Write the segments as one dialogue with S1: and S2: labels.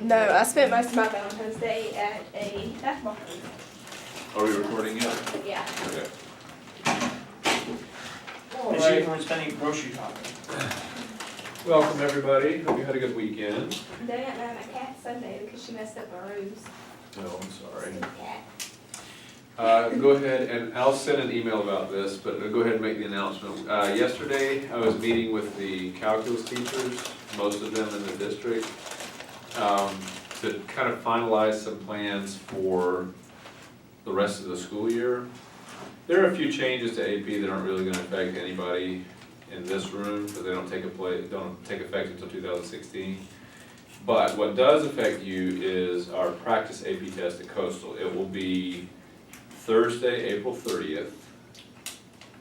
S1: No, I spent most of my Valentine's Day at a basketball tournament.
S2: Are we recording yet?
S1: Yeah.
S2: Okay.
S3: And she was spending grocery shopping.
S2: Welcome, everybody. Hope you had a good weekend.
S1: They got mad at my cat Sunday because she messed up my rooms.
S2: Oh, I'm sorry.
S1: Stupid cat.
S2: Go ahead, and I'll send an email about this, but go ahead and make the announcement. Yesterday, I was meeting with the calculus teachers, most of them in the district, to kind of finalize some plans for the rest of the school year. There are a few changes to AP that aren't really gonna affect anybody in this room, because they don't take effect until 2016. But what does affect you is our practice AP test at Coastal. It will be Thursday, April 30th,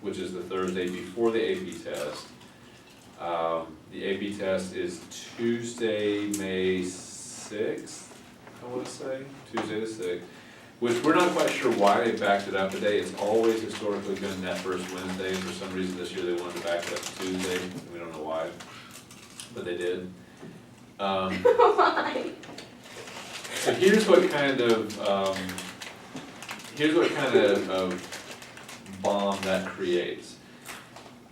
S2: which is the Thursday before the AP test. The AP test is Tuesday, May 6th, I wanna say, Tuesday the 6th, which we're not quite sure why they backed it up today. It's always historically been that first Wednesday. For some reason this year they wanted to back it up to Tuesday. We don't know why, but they did.
S1: Why?
S2: So here's what kind of bomb that creates.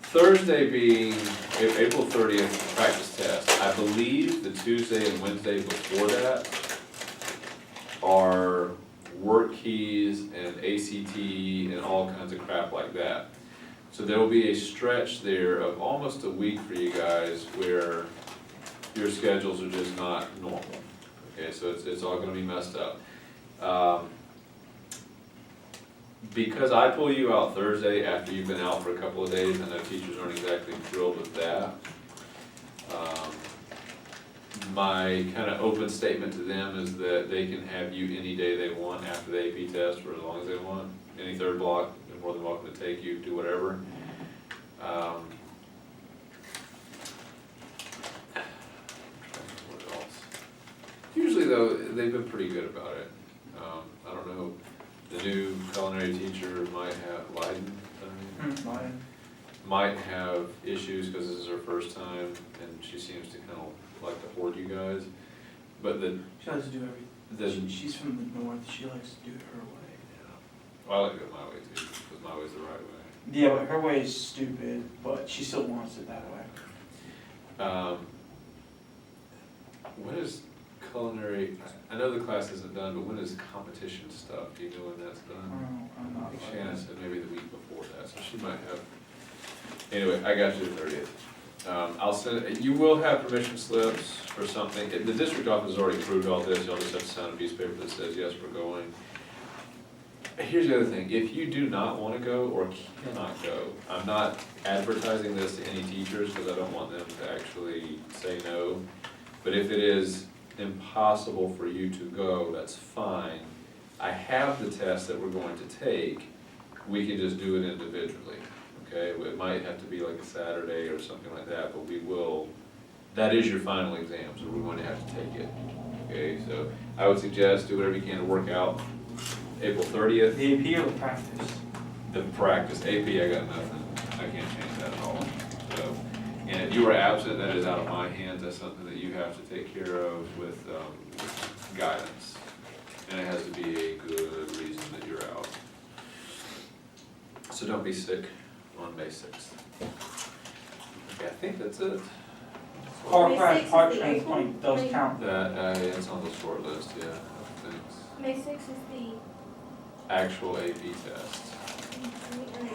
S2: Thursday being April 30th, practice test. I believe the Tuesday and Wednesday before that are work keys and ACT and all kinds of crap like that. So there will be a stretch there of almost a week for you guys where your schedules are just not normal. Okay, so it's all gonna be messed up. Because I pull you out Thursday after you've been out for a couple of days, I know teachers aren't exactly thrilled with that. My kind of open statement to them is that they can have you any day they want after the AP test for as long as they want. Any third block, they're more than welcome to take you, do whatever. What else? Usually though, they've been pretty good about it. I don't know, the new culinary teacher might have, might have issues because this is her first time and she seems to kind of like to hoard you guys. But
S3: She likes to do everything. She's from the north, she likes to do it her way.
S2: well, I like to go my way too, because my way's the right way.
S3: Yeah, but her way is stupid, but she still wants it that way.
S2: When is culinary, I know the class isn't done, but when is competition stuff? Do you know when that's done?
S3: I'm
S2: I
S3: not.
S2: think Shannon said maybe the week before that, so she might have. Anyway, I got you the 30th. I'll send, you will have permission slips for something. The district office has already approved all this, you'll just have to sign a piece of paper that says, yes, we're going. Here's the other thing, if you do not wanna go or cannot go, I'm not advertising this to any teachers because I don't want them to actually say no. But if it is impossible for you to go, that's fine. I have the test that we're going to take, we can just do it individually, okay? It might have to be like a Saturday or something like that, but we will, that is your final exam, so we're going to have to take it, okay? So I would suggest do whatever you can to work out April 30th.
S3: The AP or the practice?
S2: The practice, AP, I got nothing, I can't change that at all, so. And if you are absent, that is out of my hands, that's something that you have to take care of with guidance. And it has to be a good reason that you're out. So don't be sick on May 6th. Okay, I think that's it.
S3: Car
S1: May
S3: crash,
S1: 6th
S3: car
S1: is the
S3: train
S1: April?
S3: point does count.
S2: That, it's on the short list, yeah, thanks.
S1: May 6th is the
S2: Actual AP test.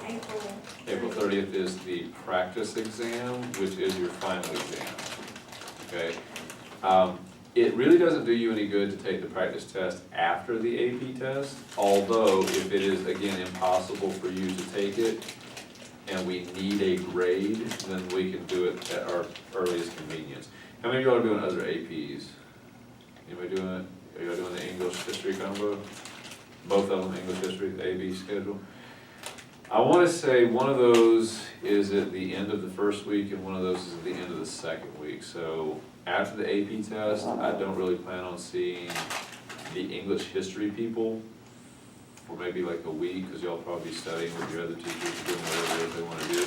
S1: April.
S2: April 30th is the practice exam, which is your final exam, okay? It really doesn't do you any good to take the practice test after the AP test, although if it is, again, impossible for you to take it and we need a grade, then we can do it at our earliest convenience. How many of you are doing other APs? Anybody doing it? Are you doing the English history combo? Both of them, English history, the AB schedule? I want to say one of those is at the end of the first week and one of those is at the end of the second week. So after the AP test, I don't really plan on seeing the English history people for maybe like a week, because y'all probably be studying with your other teachers, doing whatever it is they want to do.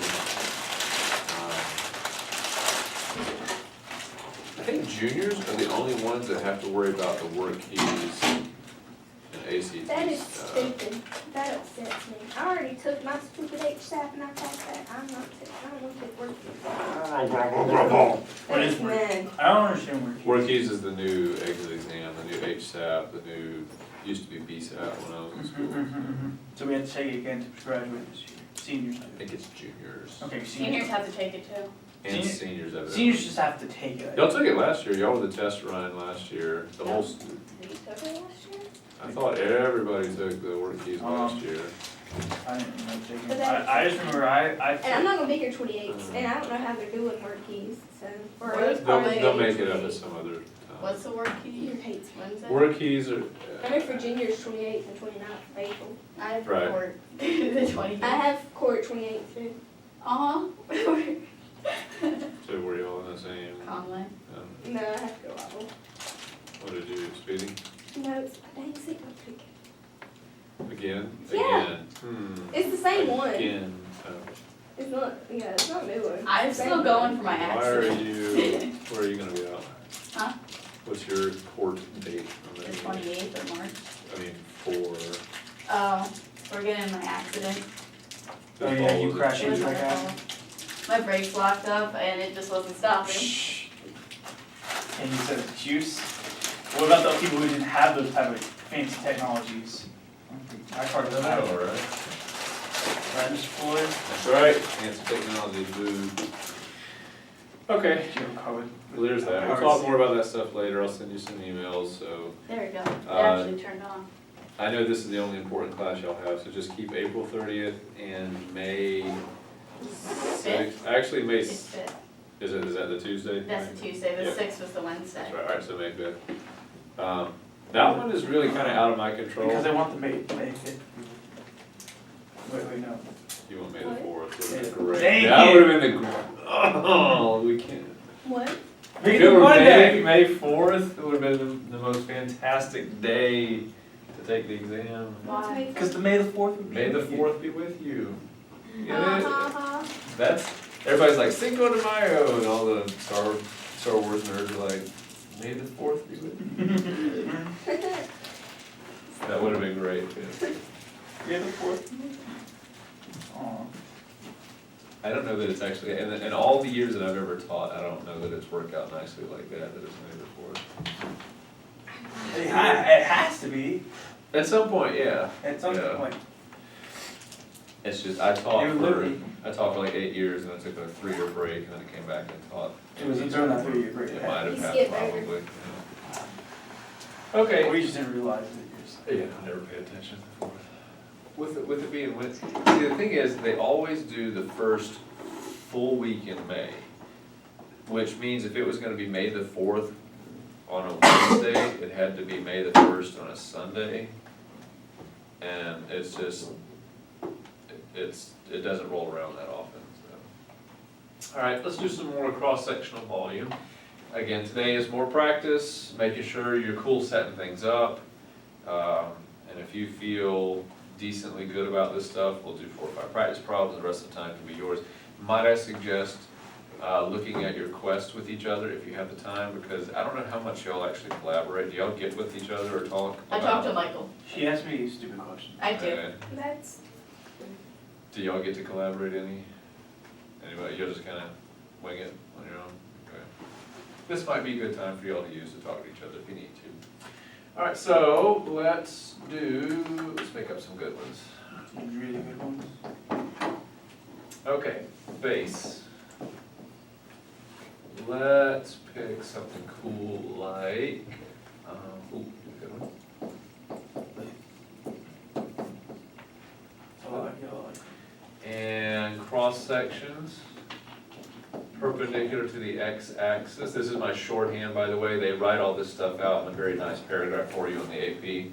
S2: I think think juniors are the only ones that have to worry about the word keys and ACT
S1: That is
S2: stuff.
S1: stupid. That upsets me. I already took my stupid HSAP and I passed that. I don't want to take work.
S3: What is
S1: That's
S3: work?
S1: mad.
S3: I don't understand where keys.
S2: Word keys is the new exit exam, the new HSAP, the new, used to be BSAP when I was in school.
S3: So we have to take it again to graduate this year, seniors.
S2: I think it's juniors.
S3: Okay,
S4: Seniors have to take it too.
S2: And
S3: Senior-
S2: seniors have it.
S3: Seniors just have to take it.
S2: Y'all took it last year, y'all were the test run last year, the whole,
S1: Did you took it last year?
S2: I thought everybody took the word keys last year.
S3: I didn't remember taking
S1: But
S3: it.
S1: that-
S3: I just remember I
S1: And I'm not gonna be here 28th, and I don't know how they're doing word keys, so. Or
S4: What?
S1: it was probably
S2: They'll make it up
S1: 28th.
S2: at some other time.
S4: What's the word key?
S1: Your hates Wednesday.
S2: Word keys are,
S1: I'm here for juniors 28th and 29th of April.
S4: I have
S2: Right.
S4: court the 20th.
S1: I have court 28th too.
S4: Uh-huh.
S2: so were y'all in the same,
S4: Conway.
S1: No, I have to go out.
S2: what did you, speeding?
S1: No, it's a dang signal ticket.
S2: Again?
S1: Yeah.
S2: Again?
S1: It's the same one.
S2: Again.
S1: It's not, yeah, it's not a new one.
S4: I'm
S1: It's the
S4: still
S1: same
S4: going
S1: one.
S4: for my
S2: Why are
S4: accident.
S2: you, where are you gonna be out?
S4: Huh?
S2: What's your court date on
S4: The
S2: that?
S4: 28th of March.
S2: I mean, for.
S4: Oh, we're getting in my accident.
S3: Oh, yeah, you
S2: was it?
S3: crashed
S4: It was
S3: into
S4: my
S3: my guy.
S4: fault. My brakes locked up and it just wasn't stopping.
S3: Shh. And you said it's juice. What about the people who didn't have those type of fancy technologies? I part of
S2: I
S3: that.
S2: know, right?
S3: Right, Mr. Floyd?
S2: That's right, fancy technology, boo. Okay,
S3: Do you have a car with?
S2: well, there's that, we'll talk more about that stuff later, I'll send you some emails, so.
S4: There we go. It
S2: Uh,
S4: actually turned on.
S2: I know this is the only important class y'all have, so just keep April 30th and May 6th. Actually, May,
S4: It's
S2: is
S4: fifth.
S2: that the Tuesday?
S4: That's the Tuesday. The
S2: Yeah.
S4: 6th was the Wednesday.
S2: That's right, alright, so May 5th. That one is really kinda out of my control.
S3: Because they want the May 5th. Wait, no.
S2: You want May the
S1: What?
S2: 4th,
S3: Yeah.
S2: would've been great.
S3: Dang
S2: That
S3: it.
S2: would've been oh, we can't.
S1: What?
S3: Make
S2: If
S3: it
S2: it were
S3: Monday.
S2: May 4th, it would've been the most fantastic day to take the exam.
S4: Why?
S3: Because the May the 4th would be.
S2: May the
S3: with you.
S2: 4th be with you. Get
S1: Ha
S2: it?
S1: ha ha.
S2: That's, everybody's like, Cinco de Mayo, and all the Star Wars nerds are like, May the 4th be with you. That would've been great, yeah.
S3: May the 4th. Aw.
S2: I don't know that it's actually, and in all the years that I've ever taught, I don't know that it's worked out nicely like that it's May the 4th.
S3: It has to be,
S2: At some point, yeah.
S3: at some
S2: Yeah.
S3: point.
S2: It's just, I taught
S3: It would
S2: for,
S3: be.
S2: I taught for like 8 years, and I took a 3-year break, and then I came back and taught.
S3: It was during that 3-year break.
S2: It might have
S1: You
S2: happened,
S1: skipped over.
S2: probably, yeah. Okay.
S3: We just didn't realize it.
S2: Yeah, I never paid attention before. With it being Wednesday, see, the thing is, they always do the first full week in May, which means if it was gonna be May the 4th on a Wednesday, it had to be May the 1st on a Sunday. And it's just, it doesn't roll around that often, so. All right, let's do some more cross-sectional volume. Again, today is more practice, making sure you're cool setting things up. And if you feel decently good about this stuff, we'll do 4 or 5 practice problems, the rest of the time can be yours. Might I suggest looking at your quests with each other if you have the time, because I don't know how much y'all actually collaborate. Do y'all get with each other or talk
S4: I
S2: about?
S4: talked to Michael.
S3: She asked me a stupid question.
S4: I do.
S1: That's,
S2: Do y'all get to collaborate any? Anybody, you'll just kinda wing it on your own? Okay. This might be a good time for y'all to use to talk to each other if you need to. Alright, so let's make up some good ones.
S3: Some really good ones.
S2: Okay, base. Let's pick something cool like, ooh, good one.
S3: So I like it, I like it.
S2: And cross sections, perpendicular to the x-axis. This is my shorthand, by the way. They write all this stuff out in a very nice paragraph for you on the AP.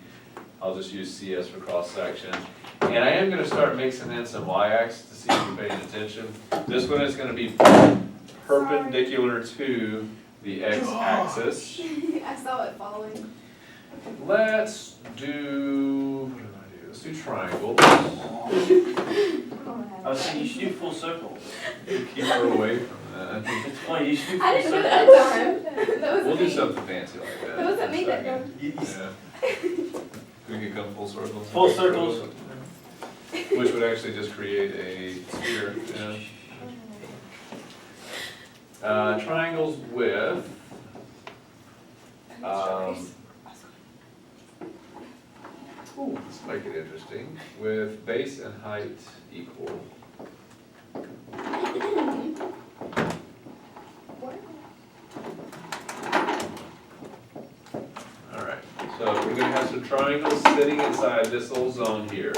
S2: I'll just use CS for cross section. And I am gonna start mixing in some y-axis to see if you're paying attention. This one is gonna be perpendicular to the x-axis.
S1: I saw it following.
S2: Let's do, what do I do? Let's do triangles.
S3: I was saying you should do full circle.
S2: Keep her away from
S3: It's funny, you should do
S1: I
S3: full
S1: didn't do
S3: circle.
S1: that that time. That
S2: We'll
S1: wasn't
S2: do
S1: me.
S2: something fancy like that.
S1: That wasn't me that
S2: Second.
S1: time.
S3: You-
S2: Yeah. We could come full circle.
S3: Full circles.
S2: Which would actually just create a sphere, yeah. Triangles with, ooh, let's make it interesting, with base and height equal. Alright, so we're gonna have some triangles sitting inside this little zone here.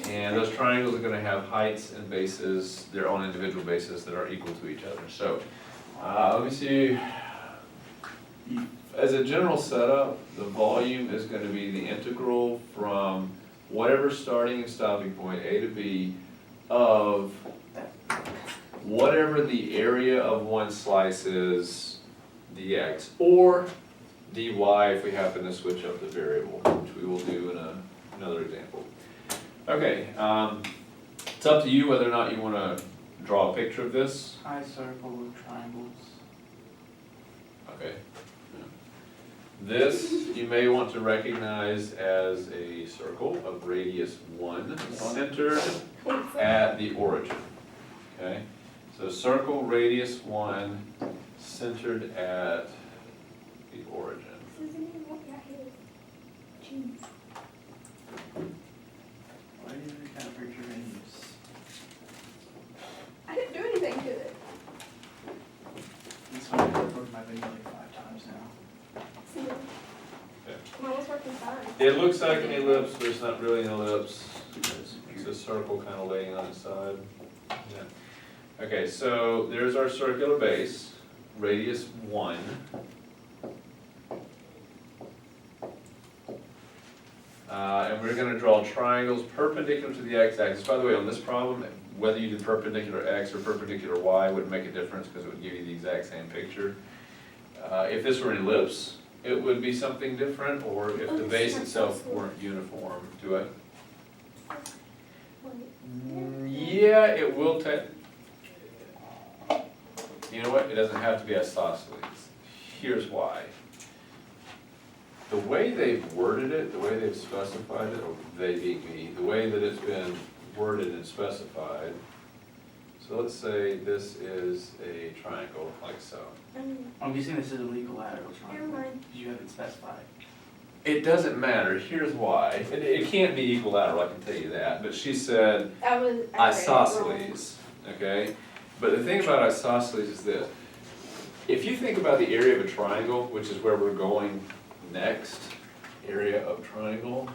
S2: And those triangles are gonna have heights and bases, their own individual bases that are equal to each other. So, let me see. As a general setup, the volume is gonna be the integral from whatever starting and stopping point, A to B, of whatever the area of one slice is, dx, or dy if we happen to switch up the variable, which we will do in another example. Okay, it's up to you whether or not you wanna draw a picture of this.
S3: High circle with triangles.
S2: Okay. This, you may want to recognize as a circle of radius 1, centered at the origin. Okay, so circle radius 1, centered at the origin.
S1: This isn't even what got his cheese.
S3: Why do you kind of picture radius?
S1: I didn't do anything to it.
S3: This one I've recorded my video like 5 times now.
S1: See, mine was working fine.
S2: It looks like an ellipse, but it's not really an ellipse. It's a circle kind of laying on its side. Yeah. Okay, so there's our circular base, radius 1. And we're gonna draw triangles perpendicular to the x-axis. By the way, on this problem, whether you did perpendicular x or perpendicular y wouldn't make a difference because it would give you the exact same picture. If this were an ellipse, it would be something different, or if the base itself weren't uniform. Do it. Yeah, it will you know what, it doesn't have to be isosceles. Here's why. The way they've worded it, the way they've specified it, or they being me, the way that it's been worded and specified, so let's say this is a triangle, like so.
S3: I'm guessing this is an equilateral
S1: Never
S3: triangle.
S1: mind.
S3: Because you haven't specified.
S2: It doesn't matter, here's why. It can't be equilateral, I can tell you that, but she said
S1: I read it wrong.
S2: isosceles, okay? But the thing about isosceles is this. If you think about the area of a triangle, which is where we're going next, area of triangle,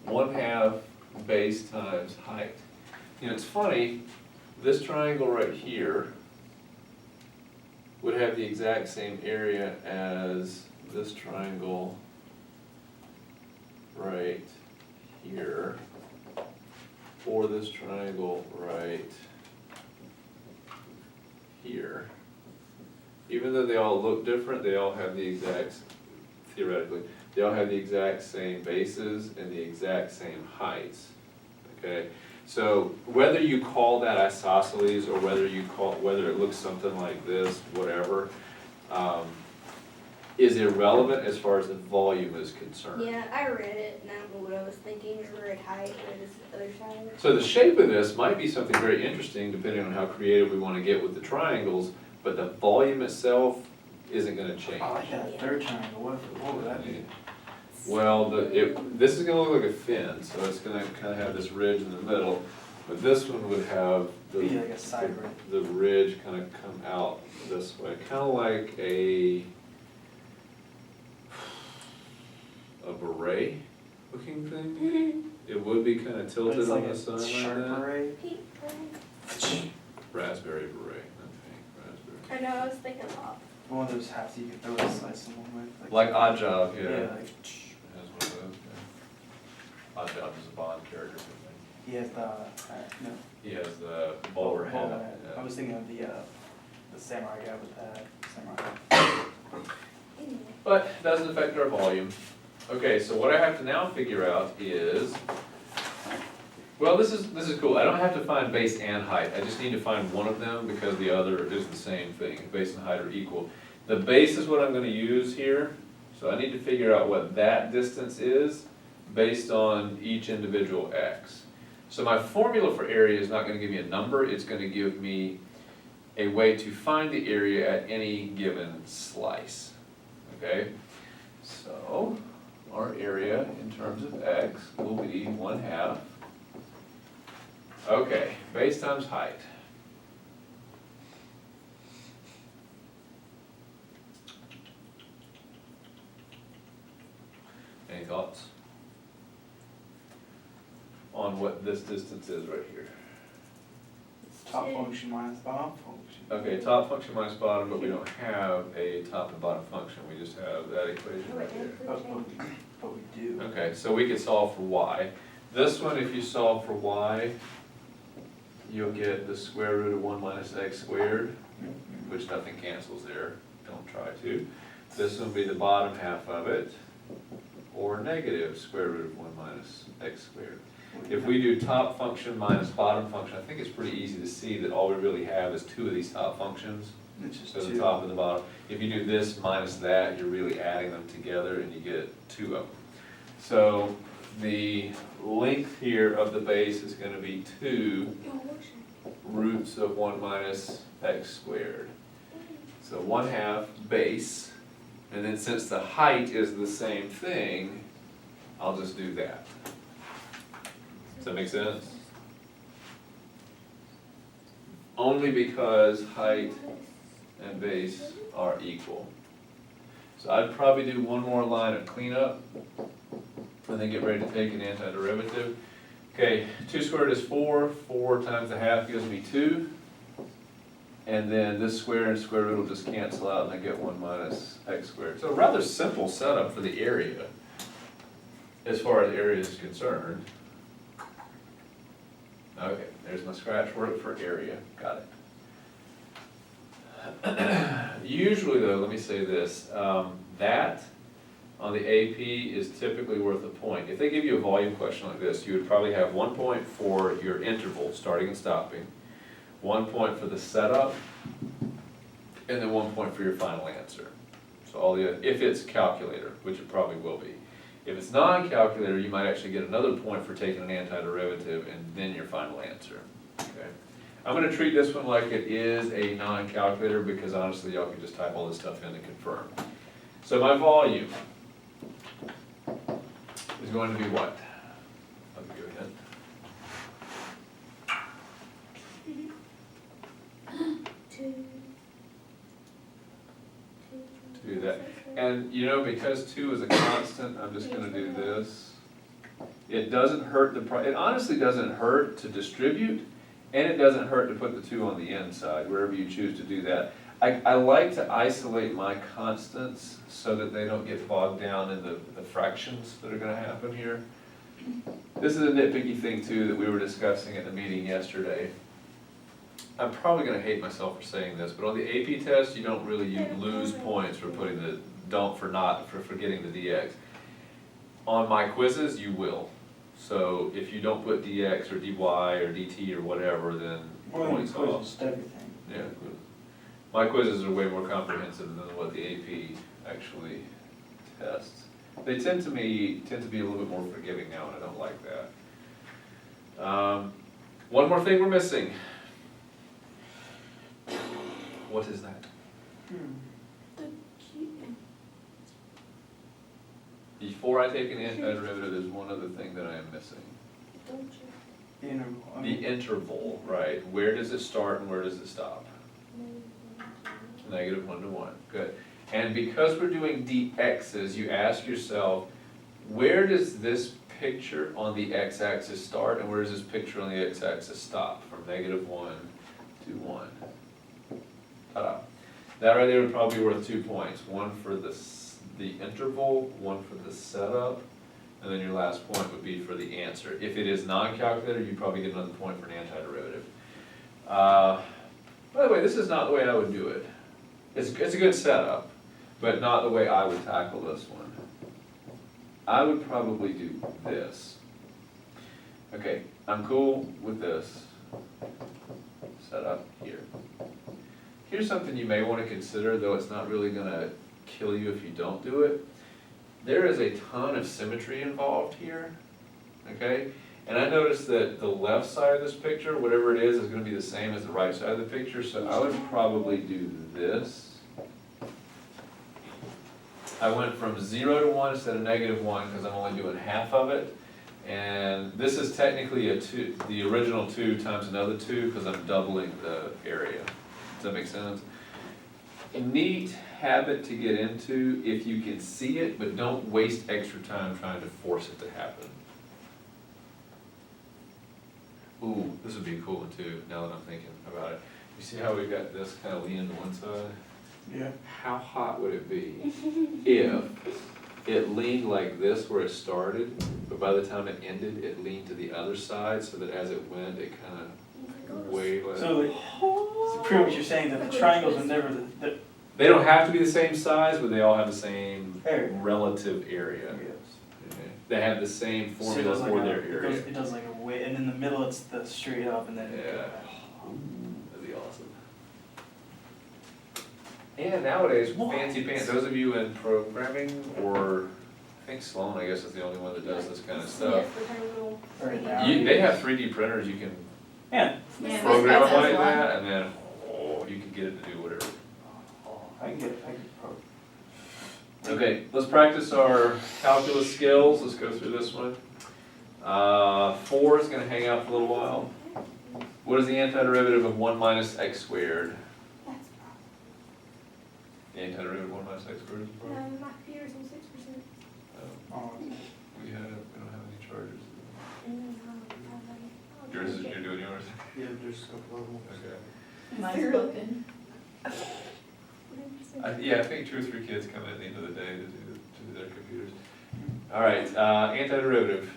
S2: 1/2 base times height. You know, it's funny, this triangle right here would have the exact same area as this triangle right here, or this triangle right here. Even though they all look different, they all have the exact, theoretically, they all have the exact same bases and the exact same heights, okay? So whether you call that isosceles or whether it looks something like this, whatever, is irrelevant as far as the volume is concerned.
S1: Yeah, I read it and I don't know what I was thinking. I read height, but it's the other side.
S2: So the shape of this might be something very interesting depending on how creative we want to get with the triangles, but the volume itself isn't going to change.
S3: I like that third triangle. What would that be?
S2: Well, this is going to look like a fin, so it's going to kind of have this ridge in the middle, but this one would have
S3: Be like a side ridge.
S2: the ridge kind of come out this way, kind of like a beret looking thing. It would be kind of
S3: But
S2: tilted
S3: it's
S2: on
S3: like
S2: the side
S3: a
S2: like
S3: sharp
S2: that.
S3: array.
S2: Raspberry beret, not pink, raspberry.
S1: I know, I was thinking pop.
S3: One of those hats you could throw a slice of one with.
S2: Like Odd Job, yeah.
S3: Yeah,
S2: It
S3: like,
S2: has one of those, yeah. Odd Job is a Bond character, I
S3: he has the, no.
S2: think. He has the bowler hat.
S3: Bowler hat.
S2: yeah.
S3: I was thinking of the samurai guy with that, samurai.
S2: But it doesn't affect our volume. Okay, so what I have to now figure out is Well, this is cool. I don't have to find base and height. I just need to find one of them because the other is the same thing. Base and height are equal. The base is what I'm gonna use here. So I need to figure out what that distance is based on each individual x. So my formula for area is not gonna give me a number. It's gonna give me a way to find the area at any given slice. Okay? So our area in terms of x will be 1/2. Okay, base times height. Any thoughts on what this distance is right here?
S3: It's top function minus bottom function.
S2: Okay, top function minus bottom, but we don't have a top and bottom function, we just have that equation right here.
S3: But we do.
S2: Okay, so we could solve for y. This one, if you solve for y, you'll get the square root of 1 minus x squared, which nothing cancels there, don't try to. This will be the bottom half of it, or negative square root of 1 minus x squared. If we do top function minus bottom function, I think it's pretty easy to see that all we really have is two of these top functions.
S3: It's just
S2: So the
S3: two.
S2: top and the bottom. If you do this minus that, you're really adding them together and you get two of them. So the length here of the base is gonna be 2 roots of 1 minus x squared. So 1/2 base, and then since the height is the same thing, I'll just do that. Does that make sense? Only because height and base are equal. So I'd probably do one more line of cleanup, and then get ready to take an antiderivative. Okay, 2 squared is 4, 4 times the half gives me 2. And then this square and square root will just cancel out and I get 1 minus x squared. So a rather simple setup for the area, as far as area is concerned. Okay, there's my scratch work for area, got it. Usually though, let me say this, that on the AP is typically worth a point. If they give you a volume question like this, you would probably have 1 point for your interval, starting and stopping, 1 point for the setup, and then 1 point for your final answer. So all the, if it's calculator, which it probably will be. If it's non-calculator, you might actually get another point for taking an antiderivative and then your final answer. Okay. I'm gonna treat this one like it is a non-calculator because honestly, y'all can just type all this stuff in to confirm. So my volume is going to be what? I'll give you a hint. To do that. And you know, because 2 is a constant, I'm just gonna do this. It doesn't hurt it honestly doesn't hurt to distribute, and it doesn't hurt to put the 2 on the inside, wherever you choose to do that. I like to isolate my constants so that they don't get bogged down in the fractions that are gonna happen here. This is a nitpicky thing too that we were discussing at the meeting yesterday. I'm probably gonna hate myself for saying this, but on the AP test, you don't really lose points for putting the, for forgetting the dx. On my quizzes, you will. So if you don't put dx or dy or dt or whatever, then points off.
S3: Just everything.
S2: Yeah, my quizzes are way more comprehensive than what the AP actually tests. They tend to be a little bit more forgiving now, and I don't like that. One more thing we're missing. What is that? Before I take an antiderivative, there's one other thing that I am missing.
S3: The interval. I
S2: The
S3: mean,
S2: interval, right? Where does it start and where does it stop? -1 to 1, good. And because we're doing dx's, you ask yourself, where does this picture on the x-axis start and where does this picture on the x-axis stop? From -1 to 1. Ta-da. That right there would probably be worth 2 points. One for the interval, one for the setup, and then your last point would be for the answer. If it is non-calculator, you probably get another point for an antiderivative. By the way, this is not the way I would do it. It's a good setup, but not the way I would tackle this one. I would probably do this. Okay, I'm cool with this setup here. Here's something you may want to consider, though it's not really gonna kill you if you don't do it. There is a ton of symmetry involved here, okay? And I noticed that the left side of this picture, whatever it is gonna be the same as the right side of the picture, so I would probably do this. I went from 0 to 1 instead of -1, because I'm only doing half of it. And this is technically a 2, the original 2 times another 2, because I'm doubling the area. Does that make sense? A neat habit to get into if you can see it, but don't waste extra time trying to force it to happen. Ooh, this would be a cool one too, now that I'm thinking about it. You see how we've got this kind of leaning to one side?
S3: Yeah.
S2: How hot would it be if it leaned like this where it started, but by the time it ended, it leaned to the other side, so that as it went, it kind of weighed like.
S3: So like, so pretty much you're saying that the triangles are never the
S2: They don't have to be the same size, but they all have the same
S3: area.
S2: relative area. Okay. They have the same
S3: So it
S2: formula
S3: does like
S2: for
S3: a-
S2: their
S3: it
S2: area.
S3: goes- It does like a way, and in the middle it's the straight up, and then.
S2: Yeah. That'd be awesome. And nowadays, fancy pants, those of you in programming, or I think Sloan, I guess, is the only one that does this kind of stuff.
S1: Yes, with her little.
S3: Right now.
S2: They have 3D printers, you can
S3: Yeah.
S4: Yeah,
S2: program
S4: that's
S2: them like
S4: one.
S2: that, and then, you can get it to do whatever.
S3: I can get it, I can probably.
S2: Okay, let's practice our calculus skills, let's go through this one. 4 is gonna hang out for a little while. What is the antiderivative of 1 minus x squared?
S1: That's
S2: The antiderivative of 1 minus x squared is
S1: no,
S2: probably.
S1: my computer's on 6%.
S3: Oh,
S2: We don't have any charges.
S1: And
S2: Yours is, you're doing yours?
S3: yeah, there's a couple of them.
S2: Okay.
S4: Mine's broken.
S2: Yeah, I think 2 or 3 kids come in at the end of the day to do their computers. All right, antiderivative.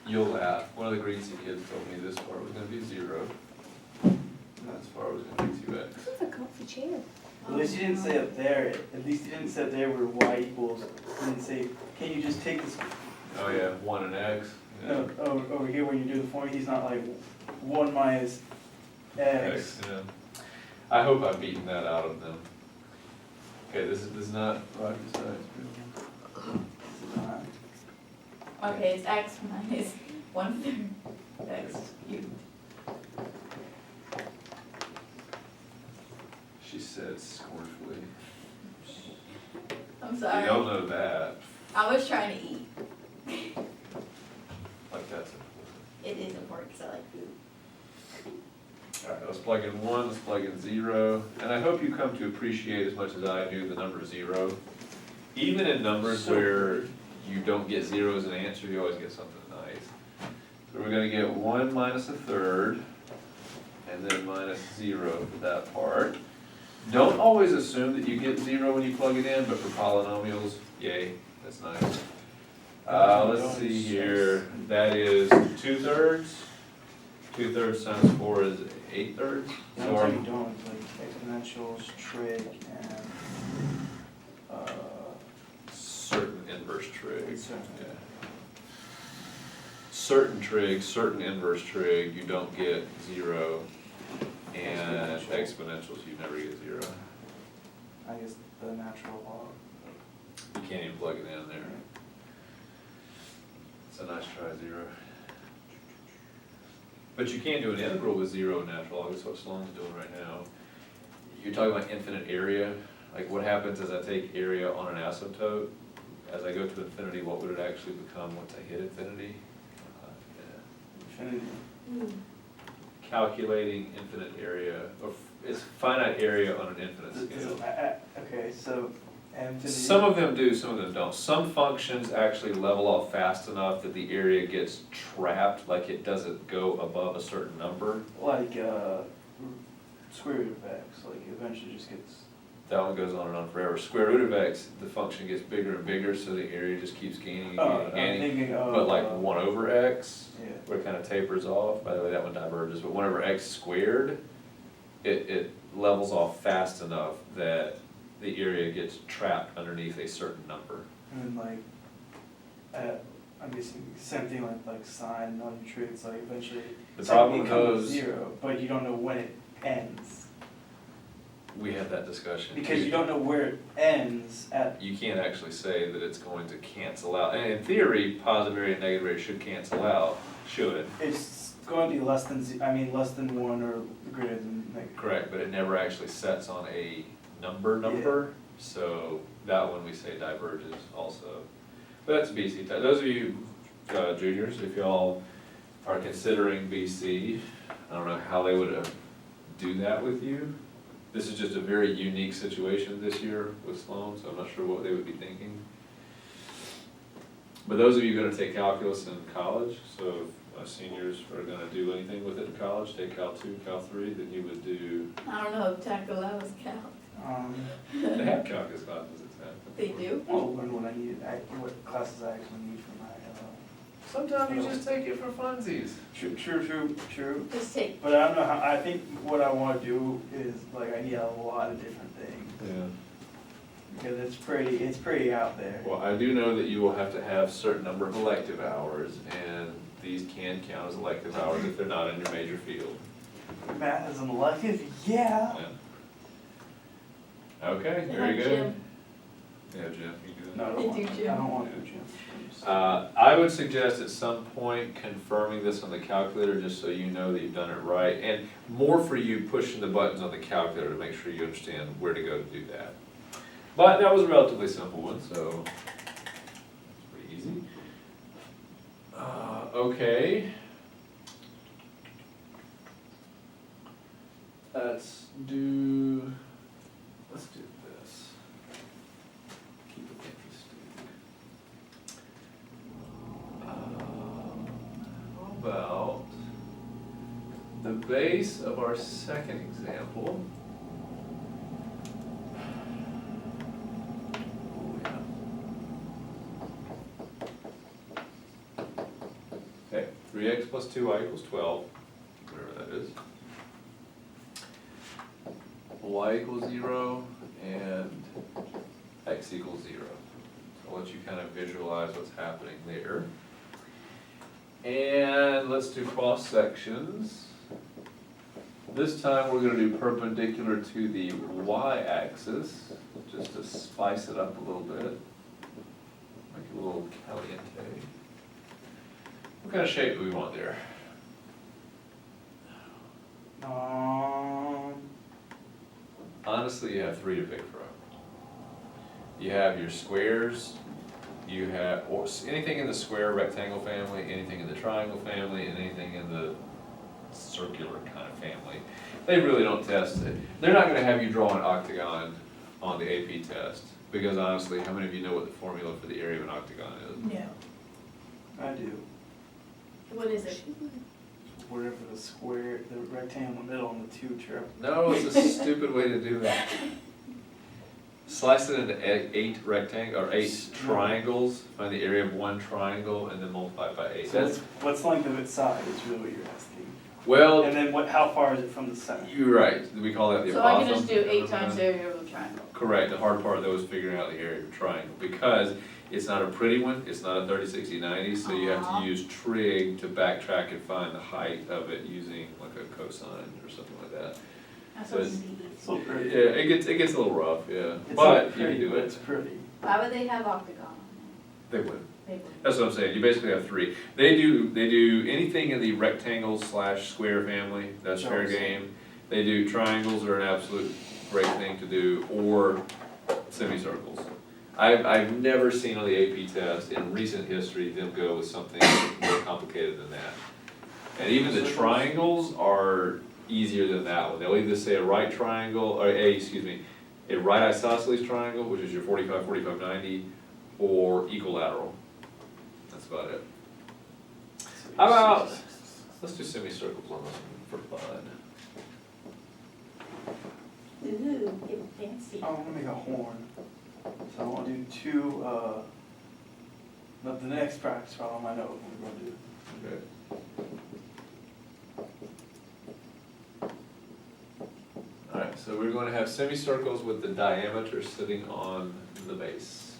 S2: You'll laugh. One of the Greasy kids told me this part was gonna be 0. And this part was gonna be 2x.
S1: This is a comfy chair.
S3: At least you didn't say up there, at least you didn't say up there where y equals, you didn't say, can you just take this,
S2: Oh yeah, 1 and x. Yeah.
S3: no, over here when you do the formula, he's not like 1 minus x.
S2: Yeah. I hope I've beaten that out of them. Okay, this is not rocket science.
S4: Okay, it's x minus 1/3 x cubed.
S2: She said scornfully.
S4: I'm
S2: We
S4: sorry.
S2: all know that.
S4: I was trying to eat.
S2: Like that's it.
S4: It is important because I like food.
S2: All right, let's plug in 1, let's plug in 0, and I hope you come to appreciate as much as I do the number 0. Even in numbers where you don't get 0 as an answer, you always get something nice. So we're gonna get 1 minus 1/3, and then minus 0 for that part. Don't always assume that you get 0 when you plug it in, but for polynomials, yay, that's nice. Let's see here, that is 2/3. 2/3 times 4 is 8/3.
S3: That's
S2: So
S3: how
S2: our,
S3: you don't, like exponentials, trig, and,
S2: certain inverse trig.
S3: Certain.
S2: Yeah. Certain trig, certain inverse trig, you don't get 0. And exponentials, you never get 0.
S3: I guess the natural log.
S2: You can't even plug it in there. It's a nice try, 0. But you can do an integral with 0 natural log, that's what Sloan's doing right now. You're talking about infinite area, like what happens as I take area on an asymptote? As I go to infinity, what would it actually become once I hit infinity? Yeah.
S3: Infinity.
S2: Calculating infinite area, or it's finite area on an infinite
S3: Does
S2: scale.
S3: it- Okay, so infinity.
S2: Some of them do, some of them don't. Some functions actually level off fast enough that the area gets trapped, like it doesn't go above a certain number.
S3: Like, square root of x, like eventually just gets.
S2: That one goes on and on forever. Square root of x, the function gets bigger and bigger, so the area just keeps gaining and
S3: Oh,
S2: gaining
S3: I'm
S2: and gaining.
S3: thinking of.
S2: But like 1 over x,
S3: Yeah.
S2: where it kind of tapers off, by the way, that one diverges, but 1 over x squared, it levels off fast enough that the area gets trapped underneath a certain number.
S3: And then I'm guessing same thing like sign on your tree, it's like eventually
S2: The
S3: it
S2: problem with
S3: becomes
S2: those,
S3: zero, but you don't know when it ends.
S2: we had that discussion.
S3: Because you don't know where it ends at,
S2: You can't actually say that it's going to cancel out. And in theory, positive area and negative area should cancel out, should.
S3: it's going to be less than, less than 1 or greater than negative.
S2: Correct, but it never actually sets on a number, so that one we say diverges also. But that's BC. Those of you juniors, if y'all are considering BC, I don't know how they would do that with you. This is just a very unique situation this year with Sloan, so I'm not sure what they would be thinking. But those of you gonna take calculus in college, so if seniors are gonna do anything with it in college, take Cal 2, Cal 3, then you would do,
S4: I don't know if tackle allows count.
S2: they have calculus classes at Tech.
S4: They do?
S3: I'll learn what I need, what classes I actually need for my,
S2: Sometimes you just take it for funsies.
S3: True.
S4: Just take,
S3: But I don't know how, I think what I wanna do is, like, I need a lot of different things,
S2: Yeah.
S3: because it's pretty out there.
S2: Well, I do know that you will have to have a certain number of elective hours, and these can count as elective hours if they're not in your major field.
S3: Math is an elective, yeah.
S2: Yeah. Okay,
S4: they
S2: very
S4: have
S2: good.
S4: gym.
S2: Yeah, Jim, you do that.
S3: No, I
S4: They
S3: don't
S4: do
S3: want,
S4: gym.
S3: I don't want to do gym.
S2: I would suggest at some point confirming this on the calculator, just so you know that you've done it right, and more for you pushing the buttons on the calculator to make sure you understand where to go to do that. But that was a relatively simple one, so it's pretty easy. Okay. Let's do this. Keep it interesting. How about the base of our second example? Oh, yeah. Okay, 3x plus 2y equals 12, whatever that is. Y equals 0 and x equals 0. So I'll let you kind of visualize what's happening there. And let's do cross sections. This time we're going to do perpendicular to the y-axis, just to spice it up a little bit. Make it a little caliente. What kind of shape do we want there? Honestly, you have 3 to pick from. You have your squares, you have, or anything in the square rectangle family, anything in the triangle family, and anything in the circular kind of family. They really don't test it. They're not gonna have you draw an octagon on the AP test, because honestly, how many of you know what the formula for the area of an octagon is?
S4: No.
S3: I do.
S4: What is it?
S3: Wherever the square, the rectangle in the middle and the 2 trip.
S2: No, it's a stupid way to do that. Slice it into 8 rectangles, or 8 triangles, find the area of one triangle, and then multiply by 8.
S3: So what's the length of its side is really what you're asking.
S2: Well,
S3: And then how far is it from the center?
S2: you're right, we call that the
S4: So I
S2: apothem.
S4: can just do 8 times the area of a triangle.
S2: Correct, the hard part though is figuring out the area of a triangle, because it's not a pretty one, it's not a 30, 60, 90, so you have to use trig to backtrack and find the height of it using like a cosine or something like that.
S4: That's
S2: But-
S4: what's easy.
S3: So
S2: Yeah,
S3: pretty.
S2: it gets a little rough, yeah,
S3: It's
S2: but
S3: not
S2: you can
S3: pretty,
S2: do
S3: but
S2: it.
S3: it's pretty.
S4: Why would they have octagon?
S2: They would.
S4: They would.
S2: That's what I'm saying, you basically have 3. They do anything in the rectangle / square family, that's fair
S3: Sure.
S2: game. They do triangles are an absolute great thing to do, or semicircles. I've never seen on the AP test in recent history them go with something more complicated than that. And even the triangles are easier than that one. They'll either say a right triangle, or a right isosceles triangle, which is your 45, 45, 90, or equilateral. That's about it. How about, let's do semicircles on this one for fun.
S4: Ooh, get fancy.
S3: I want to make a horn. So I want to do 2, but the next practice problem I know what we're going to do.
S2: Okay. so we're going to have semicircles with the diameter sitting on the base.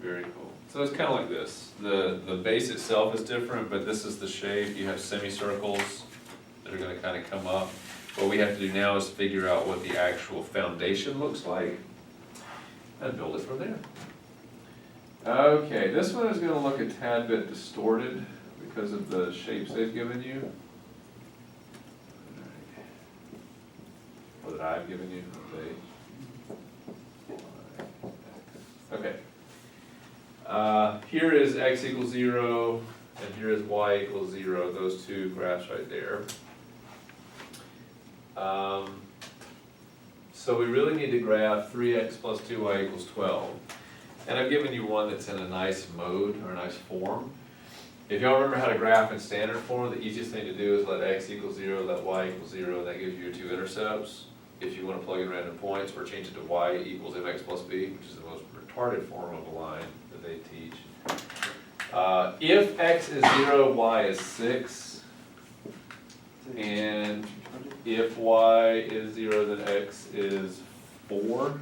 S2: Very cool. So it's kind of like this. The base itself is different, but this is the shape. You have semicircles that are going to kind of come up. What we have to do now is figure out what the actual foundation looks like and build it from there. Okay, this one is going to look a tad bit distorted because of the shapes they've given you. Or that I've given you. Okay. Here is x equals 0, and here is y equals 0, those two graphs right there. So we really need to graph 3x plus 2y equals 12. And I've given you one that's in a nice mode or a nice form. If y'all remember how to graph in standard form, the easiest thing to do is let x equal 0, let y equal 0, and that gives you your two intercepts. If you want to plug in random points, or change it to y equals mx plus b, which is the most retarded form of a line that they teach. If x is 0, y is 6, and if y is 0, then x is 4.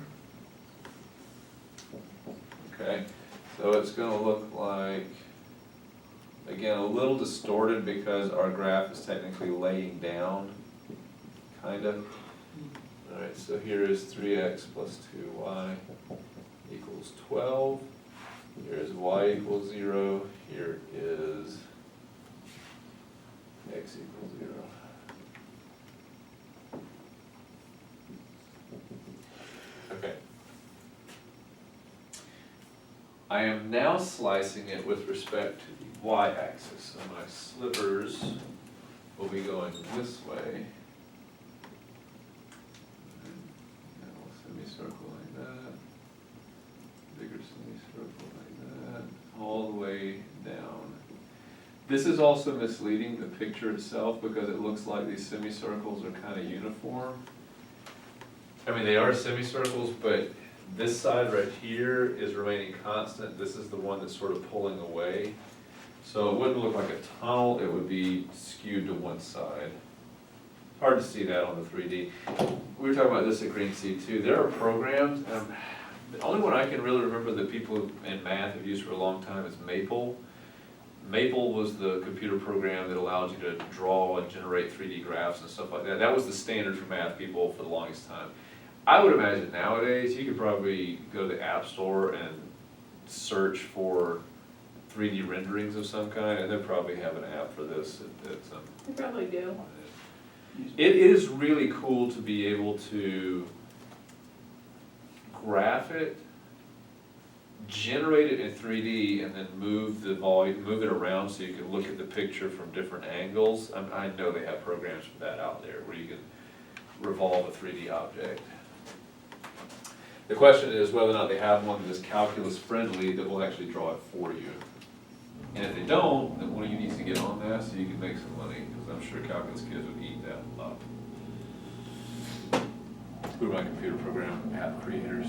S2: Okay, so it's going to look like, again, a little distorted because our graph is technically laying down, kind of. All right, so here is 3x plus 2y equals 12. Here is y equals 0. Here is x equals 0. Okay. I am now slicing it with respect to the y-axis. So my slippers will be going this way. Semicircle like that. Bigger semicircle like that. All the way down. This is also misleading, the picture itself, because it looks like these semicircles are kind of uniform. I mean, they are semicircles, but this side right here is remaining constant. This is the one that's sort of pulling away. So it wouldn't look like a tunnel, it would be skewed to one side. Hard to see that on the 3D. We were talking about this at Green Sea too. There are programs, the only one I can really remember that people in math have used for a long time is Maple. Maple was the computer program that allowed you to draw and generate 3D graphs and stuff like that. That was the standard for math people for the longest time. I would imagine nowadays you could probably go to the App Store and search for 3D renderings of some kind, and they'll probably have an app for this at some.
S4: They probably do.
S2: It is really cool to be able to graph it, generate it in 3D, and then move the volume, move it around so you can look at the picture from different angles. I know they have programs for that out there where you can revolve a 3D object. The question is whether or not they have one that is calculus friendly that will actually draw it for you. And if they don't, then one of you needs to get on that so you can make some money, because I'm sure calculus kids would eat that up. Who are my computer program app creators?